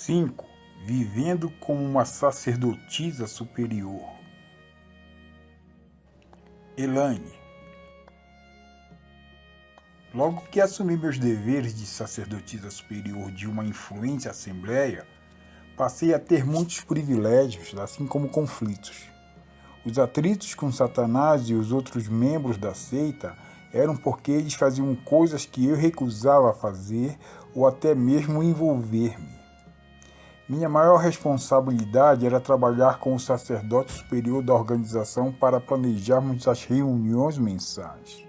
5. Vivendo como uma sacerdotisa superior. Elaine. Logo que assumi meus deveres de sacerdotisa superior de uma influente assembleia, passei a ter muitos privilégios, assim como conflitos. Os atritos com Satanás e os outros membros da seita eram porque eles faziam coisas que eu recusava a fazer ou até mesmo envolver-me. Minha maior responsabilidade era trabalhar com o sacerdote superior da organização para planejarmos as reuniões mensais.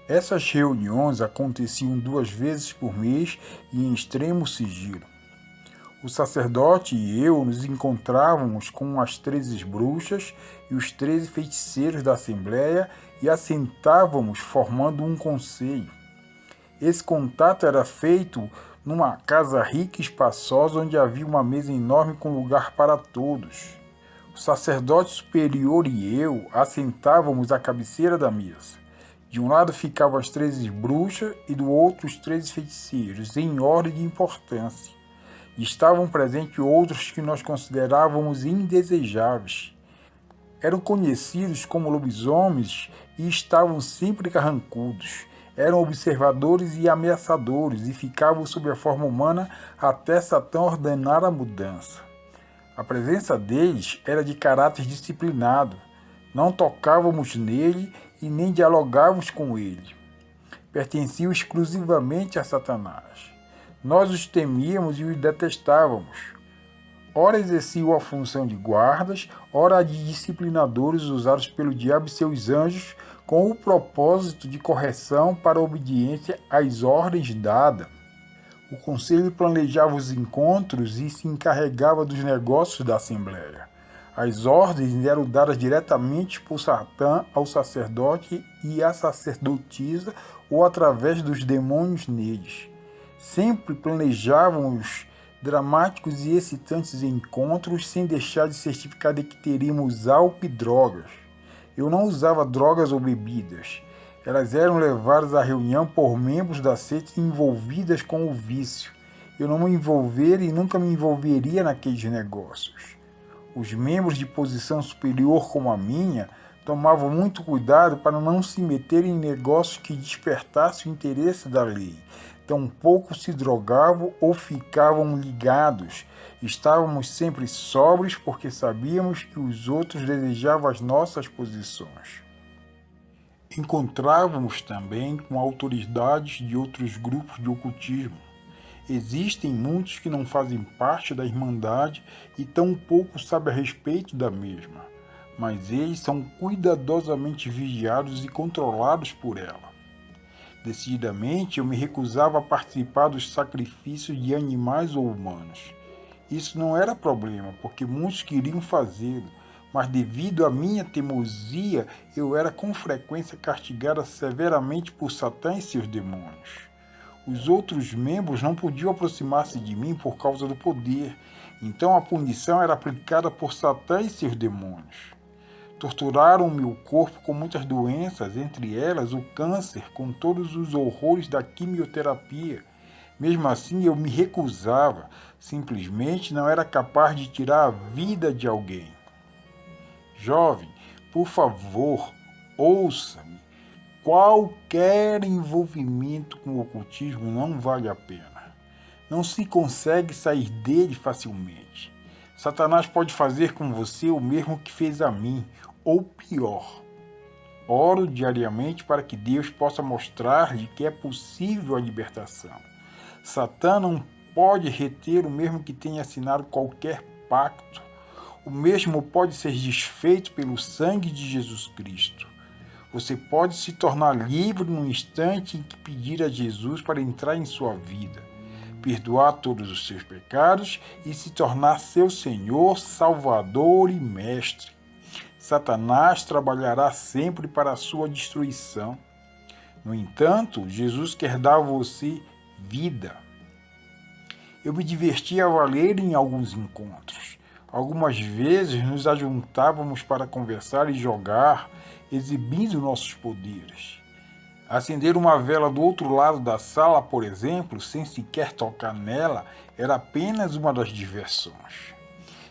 Essas reuniões aconteciam 2 vezes por mês e em extremo sigilo. O sacerdote e eu nos encontrávamos com as 13 bruxas e os 13 feiticeiros da Assembleia e assentávamos formando um conselho. Esse contato era feito numa casa rica e espaçosa onde havia uma mesa enorme com lugar para todos. O sacerdote superior e eu assentávamos à cabeceira da mesa. De um lado ficavam as 13 bruxas e do outro os 13 feiticeiros, em ordem de importância. E estavam presentes outros que nós considerávamos indesejáveis. Eram conhecidos como lobisomens e estavam sempre carrancudos. Eram observadores e ameaçadores e ficavam sob a forma humana até Satã ordenar a mudança. A presença deles era de caráter disciplinado. Não tocávamos nele e nem dialogávamos com ele. Pertenciam exclusivamente a Satanás. Nós os temíamos e os detestávamos. Ora exerciam a função de guardas, ora a de disciplinadores usados pelo diabo e seus anjos com o propósito de correção para a obediência às ordens dadas. O conselho planejava os encontros e se encarregava dos negócios da Assembleia. As ordens eram dadas diretamente por Satã ao sacerdote e à sacerdotisa ou através dos demônios neles. Sempre planejávamos dramáticos e excitantes encontros sem deixar de certificar de que teríamos álcool e drogas. Eu não usava drogas ou bebidas. Elas eram levadas à reunião por membros da seita envolvidas com o vício. Eu não me envolveria e nunca me envolveria naqueles negócios. Os membros de posição superior como a minha tomavam muito cuidado para não se meterem em negócios que despertassem o interesse da lei. Tampouco se drogavam ou ficavam ligados. Estávamos sempre sóbrios porque sabíamos que os outros desejavam as nossas posições. Encontrávamos também com autoridades de outros grupos de ocultismo. Existem muitos que não fazem parte da Irmandade e tampouco sabem a respeito da mesma, mas eles são cuidadosamente vigiados e controlados por ela. Decididamente, eu me recusava a participar dos sacrifícios de animais ou humanos. Isso não era problema, porque muitos queriam fazê-lo, mas devido à minha teimosia, eu era com frequência castigada severamente por Satã e seus demônios. Os outros membros não podiam aproximar-se de mim por causa do poder, então a punição era aplicada por Satã e seus demônios. Torturaram meu corpo com muitas doenças, entre elas o câncer, com todos os horrores da quimioterapia. Mesmo assim, eu me recusava, simplesmente não era capaz de tirar a vida de alguém. Jovem, por favor, ouça-me. Qualquer envolvimento com o ocultismo não vale a pena. Não se consegue sair dele facilmente. Satanás pode fazer com você o mesmo que fez a mim, ou pior. Oro diariamente para que Deus possa mostrar-lhe que é possível a libertação. Satã não pode reter o mesmo que tenha assinado qualquer pacto. O mesmo pode ser desfeito pelo sangue de Jesus Cristo. Você pode se tornar livre no instante em que pedir a Jesus para entrar em sua vida, perdoar todos os seus pecados e se tornar seu Senhor, Salvador e Mestre. Satanás trabalhará sempre para a sua destruição. No entanto, Jesus quer dar a você vida. Eu me divertia a valer em alguns encontros. Algumas vezes nos ajuntávamos para conversar e jogar, exibindo nossos poderes. Acender uma vela do outro lado da sala, por exemplo, sem sequer tocar nela, era apenas uma das diversões.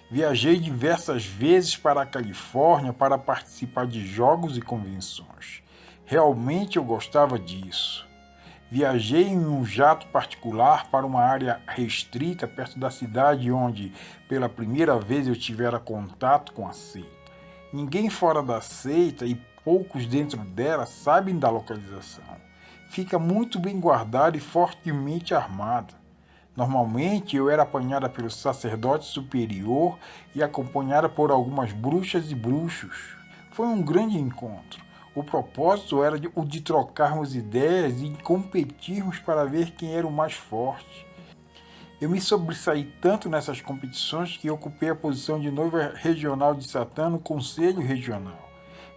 Viajei diversas vezes para a Califórnia para participar de jogos e convenções. Realmente eu gostava disso. Viajei em um jato particular para uma área restrita perto da cidade onde, pela primeira vez, eu tivera contato com a seita. Ninguém fora da seita e poucos dentro dela sabem da localização. Fica muito bem guardada e fortemente armada. Normalmente eu era apanhada pelo sacerdote superior e acompanhada por algumas bruxas e bruxos. Foi um grande encontro. O propósito era o de trocarmos ideias e competirmos para ver quem era o mais forte. Eu me sobressaí tanto nessas competições que ocupei a posição de noiva regional de Satã no Conselho Regional.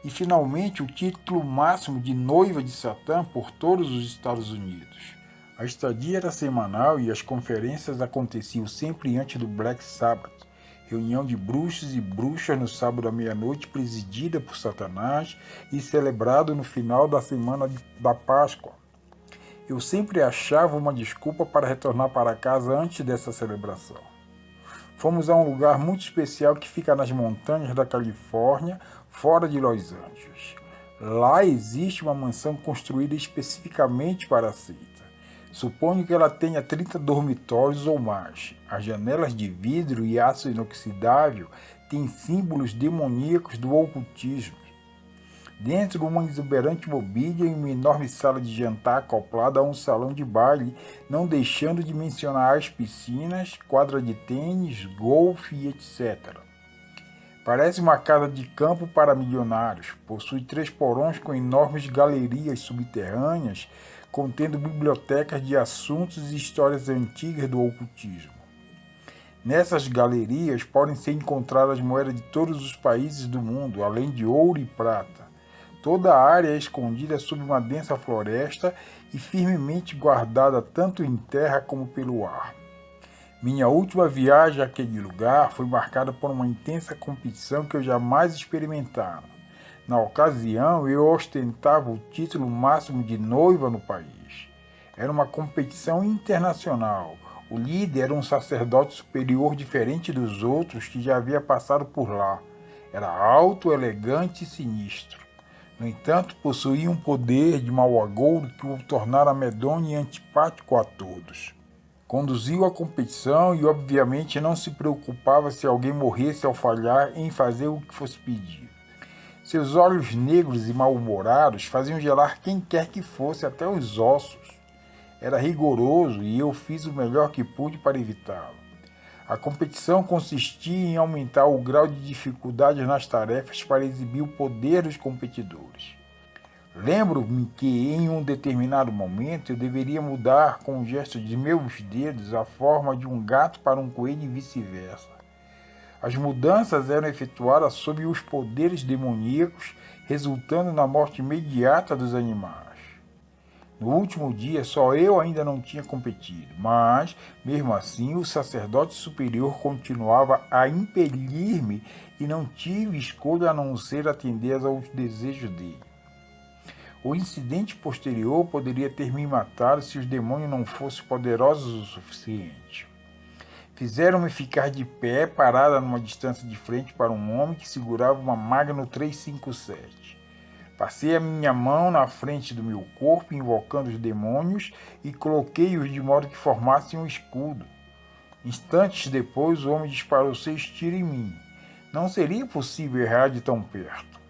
E finalmente o título máximo de noiva de Satã por todos os Estados Unidos. A estadia era semanal e as conferências aconteciam sempre antes do Black Sabbath, reunião de bruxos e bruxas no sábado à meia-noite presidida por Satanás e celebrado no final da semana da Páscoa. Eu sempre achava uma desculpa para retornar para casa antes dessa celebração. Fomos a um lugar muito especial que fica nas montanhas da Califórnia, fora de Los Angeles. Lá existe uma mansão construída especificamente para a seita. Suponho que ela tenha 30 dormitórios ou mais. As janelas de vidro e aço inoxidável têm símbolos demoníacos do ocultismo. Dentro, uma exuberante mobília e uma enorme sala de jantar acoplada a um salão de baile, não deixando de mencionar as piscinas, quadra de tênis, golfe e etc. Parece uma casa de campo para milionários. Possui 3 porões com enormes galerias subterrâneas, contendo bibliotecas de assuntos e histórias antigas do ocultismo. Nessas galerias podem ser encontradas moedas de todos os países do mundo, além de ouro e prata. Toda a área é escondida sob uma densa floresta e firmemente guardada tanto em terra como pelo ar. Minha última viagem àquele lugar foi marcada por uma intensa competição que eu jamais experimentara. Na ocasião, eu ostentava o título máximo de noiva no país. Era uma competição internacional. O líder era um sacerdote superior diferente dos outros que já havia passado por lá. Era alto, elegante e sinistro. No entanto, possuía um poder de mau agouro que o tornara medonho e antipático a todos. Conduziu a competição e, obviamente, não se preocupava se alguém morresse ao falhar em fazer o que fosse pedido. Seus olhos negros e mal-humorados faziam gelar quem quer que fosse, até os ossos. Era rigoroso e eu fiz o melhor que pude para evitá-lo. A competição consistia em aumentar o grau de dificuldade nas tarefas para exibir o poder dos competidores. Lembro-me que, em um determinado momento, eu deveria mudar com o gesto de meus dedos a forma de um gato para um coelho e vice-versa. As mudanças eram efetuadas sob os poderes demoníacos, resultando na morte imediata dos animais. No último dia, só eu ainda não tinha competido, mas, mesmo assim, o sacerdote superior continuava a impelir-me e não tive escolha a não ser atender aos desejos dele. O incidente posterior poderia ter me matado se os demônios não fossem poderosos o suficiente. Fizeram-me ficar de pé, parada numa distância de frente para um homem que segurava uma Magnum 357. Passei a minha mão na frente do meu corpo, invocando os demônios, e coloquei-os de modo que formassem um escudo. Instantes depois, o homem disparou 6 tiros em mim. Não seria possível errar de tão perto.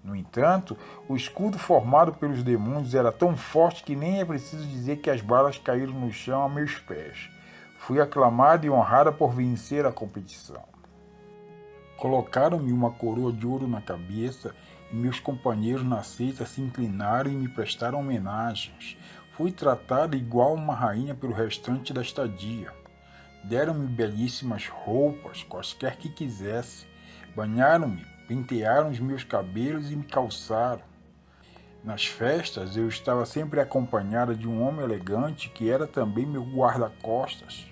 No entanto, o escudo formado pelos demônios era tão forte que nem é preciso dizer que as balas caíram no chão a meus pés. Fui aclamada e honrada por vencer a competição. Colocaram-me uma coroa de ouro na cabeça e meus companheiros na seita se inclinaram e me prestaram homenagens. Fui tratada igual uma rainha pelo restante da estadia. Deram-me belíssimas roupas, quaisquer que quisesse. Banharam-me, pentearam os meus cabelos e me calçaram. Nas festas, eu estava sempre acompanhada de um homem elegante que era também meu guarda-costas.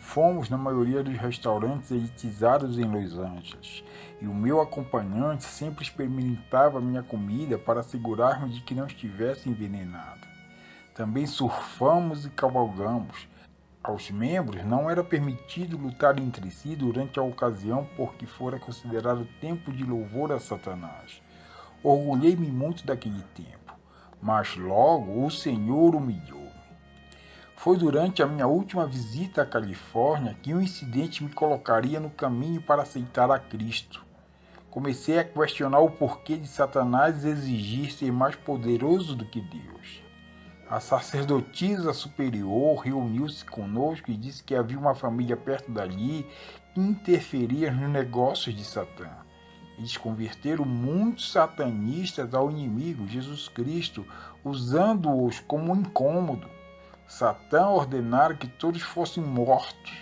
Fomos na maioria dos restaurantes elitizados em Los Angeles, e o meu acompanhante sempre experimentava minha comida para assegurar-me de que não estivesse envenenada. Também surfamos e cavalgamos. Aos membros não era permitido lutar entre si durante a ocasião porque fora considerado tempo de louvor a Satanás. Orgulhei-me muito daquele tempo, mas logo o Senhor humilhou-me. Foi durante a minha última visita à Califórnia que um incidente me colocaria no caminho para aceitar a Cristo. Comecei a questionar o porquê de Satanás exigir ser mais poderoso do que Deus. A sacerdotisa superior reuniu-se conosco e disse que havia uma família perto dali que interferia nos negócios de Satã. Eles converteram muitos satanistas ao inimigo, Jesus Cristo, usando-os como um incômodo. Satã ordenara que todos fossem mortos.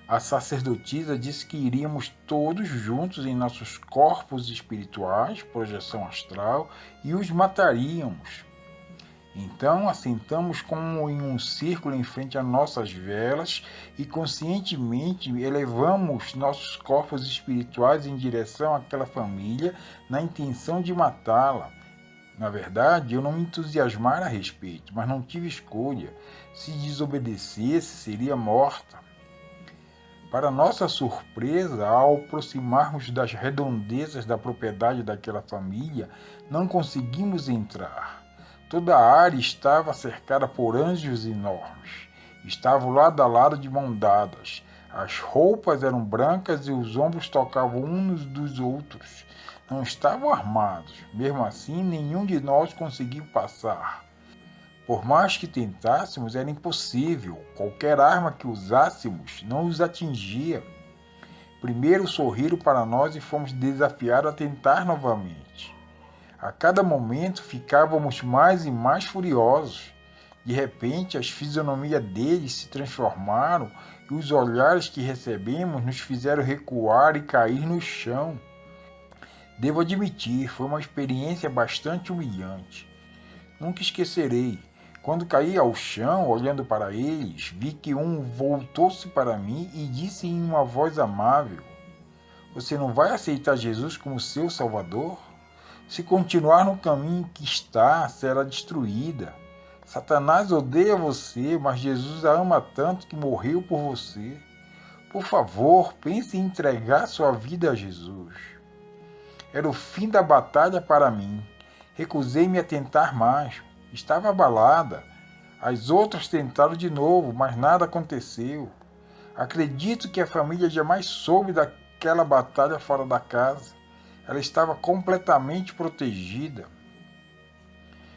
A sacerdotisa disse que iríamos todos juntos em nossos corpos espirituais, projeção astral, e os mataríamos. Então, assentamos como em um círculo em frente a nossas velas e conscientemente elevamos nossos corpos espirituais em direção àquela família na intenção de matá-la. Na verdade, eu não me entusiasmara a respeito, mas não tive escolha. Se desobedecesse, seria morta. Para nossa surpresa, ao aproximarmos das redondezas da propriedade daquela família, não conseguimos entrar. Toda a área estava cercada por anjos enormes. Estavam lado a lado de mãos dadas. As roupas eram brancas e os ombros tocavam uns dos outros. Não estavam armados. Mesmo assim, nenhum de nós conseguiu passar. Por mais que tentássemos, era impossível. Qualquer arma que usássemos não os atingia. Primeiro sorriram para nós e fomos desafiados a tentar novamente. A cada momento ficávamos mais e mais furiosos. De repente, as fisionomias deles se transformaram e os olhares que recebemos nos fizeram recuar e cair no chão. Devo admitir, foi uma experiência bastante humilhante. Nunca esquecerei. Quando caí ao chão, olhando para eles, vi que um voltou-se para mim e disse em uma voz amável: "Você não vai aceitar Jesus como seu Salvador? Se continuar no caminho que está, será destruída. Satanás odeia você, mas Jesus a ama tanto que morreu por você. Por favor, pense em entregar sua vida a Jesus." Era o fim da batalha para mim. Recusei-me a tentar mais. Estava abalada. As outras tentaram de novo, mas nada aconteceu. Acredito que a família jamais soube daquela batalha fora da casa. Ela estava completamente protegida.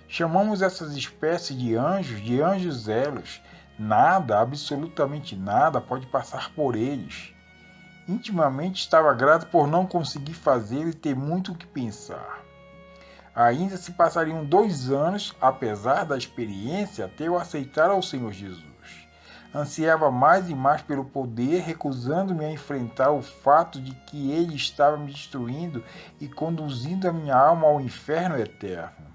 Chamamos essas espécies de anjos zelos. Nada, absolutamente nada, pode passar por eles. Intimamente estava grato por não conseguir fazê-lo e ter muito o que pensar. Ainda se passariam 2 anos, apesar da experiência, até eu aceitar ao Senhor Jesus. Ansiava mais e mais pelo poder, recusando-me a enfrentar o fato de que ele estava me destruindo e conduzindo a minha alma ao inferno eterno.